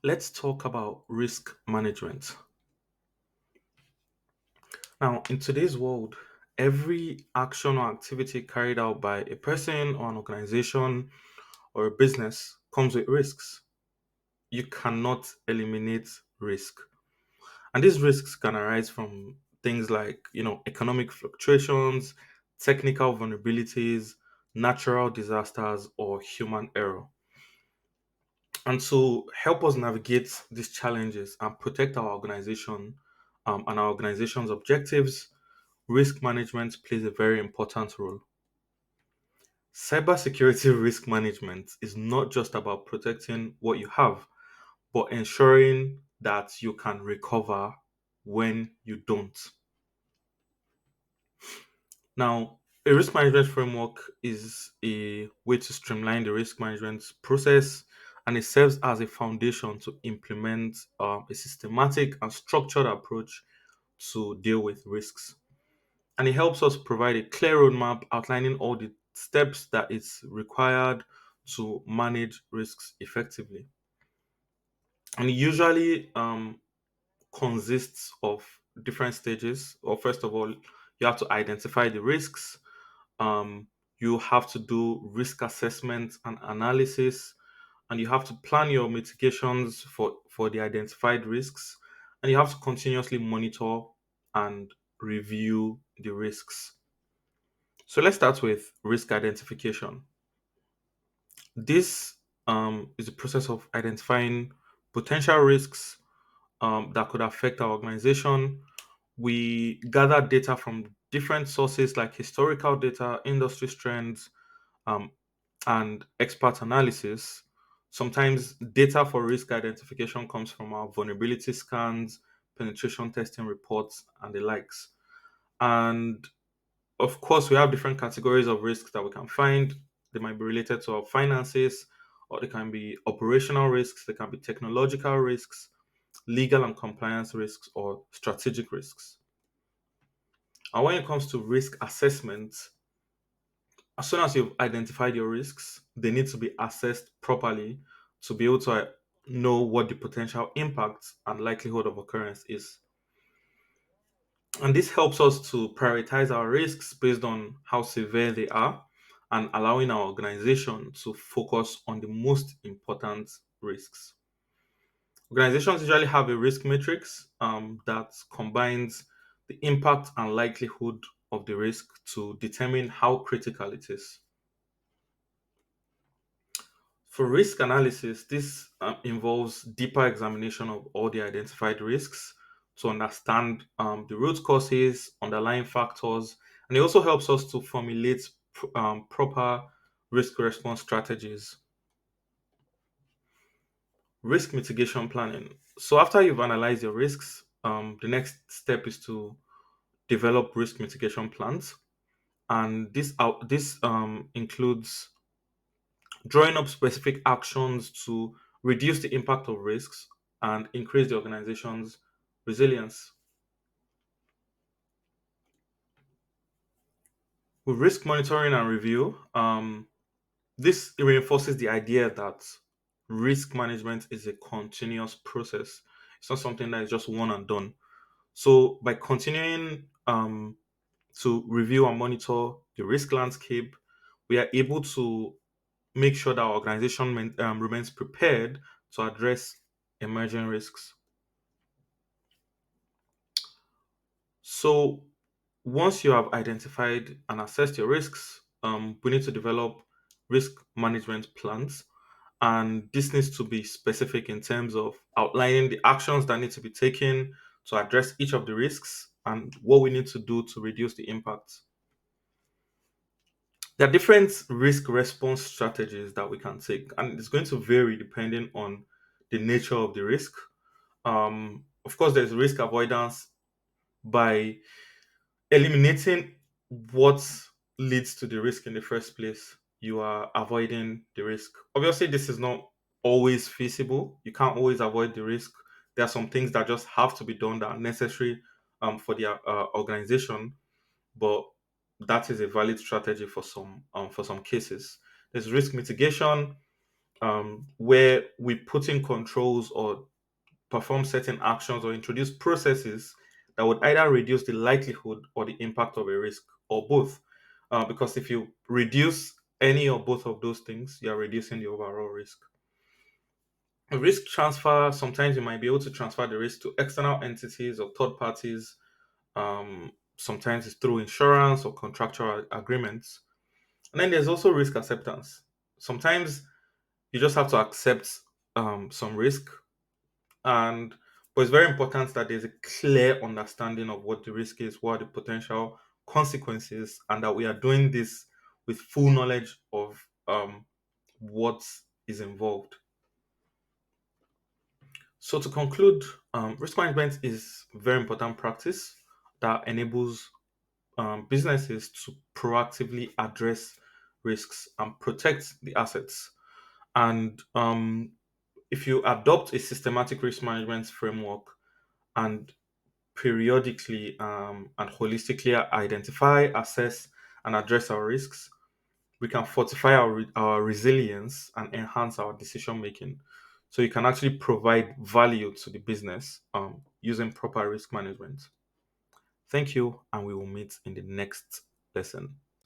Let's talk about risk management. Now, in today's world, every action or activity carried out by a person or an organization or a business comes with risks. You cannot eliminate risk. And these risks can arise from things like, economic fluctuations, technical vulnerabilities, natural disasters, or human error. And to help us navigate these challenges and protect our organization and our organization's objectives, risk management plays a very important role. Cybersecurity risk management is not just about protecting what you have, but ensuring that you can recover when you don't. Now, a risk management framework is a way to streamline the risk management process, and it serves as a foundation to implement a systematic and structured approach to deal with risks. And it helps us provide a clear roadmap outlining all the steps that is required to manage risks effectively. And it usually consists of different stages. Or first of all, you have to identify the risks. um, you have to do risk assessment and analysis, and you have to plan your mitigations for the identified risks, and you have to continuously monitor and review the risks. So let's start with risk identification. This is the process of identifying potential risks that could affect our organization. We gather data from different sources like historical data, industry trends, um, and expert analysis. Sometimes data for risk identification comes from our vulnerability scans, penetration testing reports, and the likes. And of course, we have different categories of risks that we can find. They might be related to our finances, or they can be operational risks, they can be technological risks, legal and compliance risks, or strategic risks. And when it comes to risk assessment, as soon as you've identified your risks, they need to be assessed properly to be able to know what the potential impact and likelihood of occurrence is. And this helps us to prioritize our risks based on how severe they are and allowing our organization to focus on the most important risks. Organizations usually have a risk matrix that combines the impact and likelihood of the risk to determine how critical it is. For risk analysis, this involves deeper examination of all the identified risks to understand the root causes, underlying factors, and it also helps us to formulate proper risk response strategies. Risk mitigation planning. So, after you've analyzed your risks, the next step is to develop risk mitigation plans, and this includes drawing up specific actions to reduce the impact of risks and increase the organization's resilience. With risk monitoring and review, this reinforces the idea that risk management is a continuous process. It's not something that is just one and done. So, by continuing to review and monitor the risk landscape, we are able to make sure that our organization remains prepared to address emerging risks. So, once you have identified and assessed your risks, we need to develop risk management plans. And this needs to be specific in terms of outlining the actions that need to be taken to address each of the risks and what we need to do to reduce the impact. There are different risk response strategies that we can take, and it's going to vary depending on the nature of the risk. Of course, there's risk avoidance by eliminating what leads to the risk in the first place. You are avoiding the risk. Obviously, this is not always feasible. You can't always avoid the risk. There are some things that just have to be done that are necessary for the organization, but that is a valid strategy for some cases. There's risk mitigation. where we put in controls or perform certain actions or introduce processes that would either reduce the likelihood or the impact of a risk, or both. Because if you reduce any or both of those things, you are reducing the overall risk. A risk transfer, sometimes you might be able to transfer the risk to external entities or third parties. Sometimes it's through insurance or contractual agreements. And then there's also risk acceptance. Sometimes you just have to accept some risk, and but it's very important that there's a clear understanding of what the risk is, what are the potential consequences, and that we are doing this with full knowledge of what is involved. So to conclude, risk management is a very important practice that enables businesses to proactively address risks and protect the assets. And if you adopt a systematic risk management framework and periodically and holistically identify, assess, and address our risks, we can fortify our resilience and enhance our decision making. So you can actually provide value to the business using proper risk management. Thank you, and we will meet in the next lesson.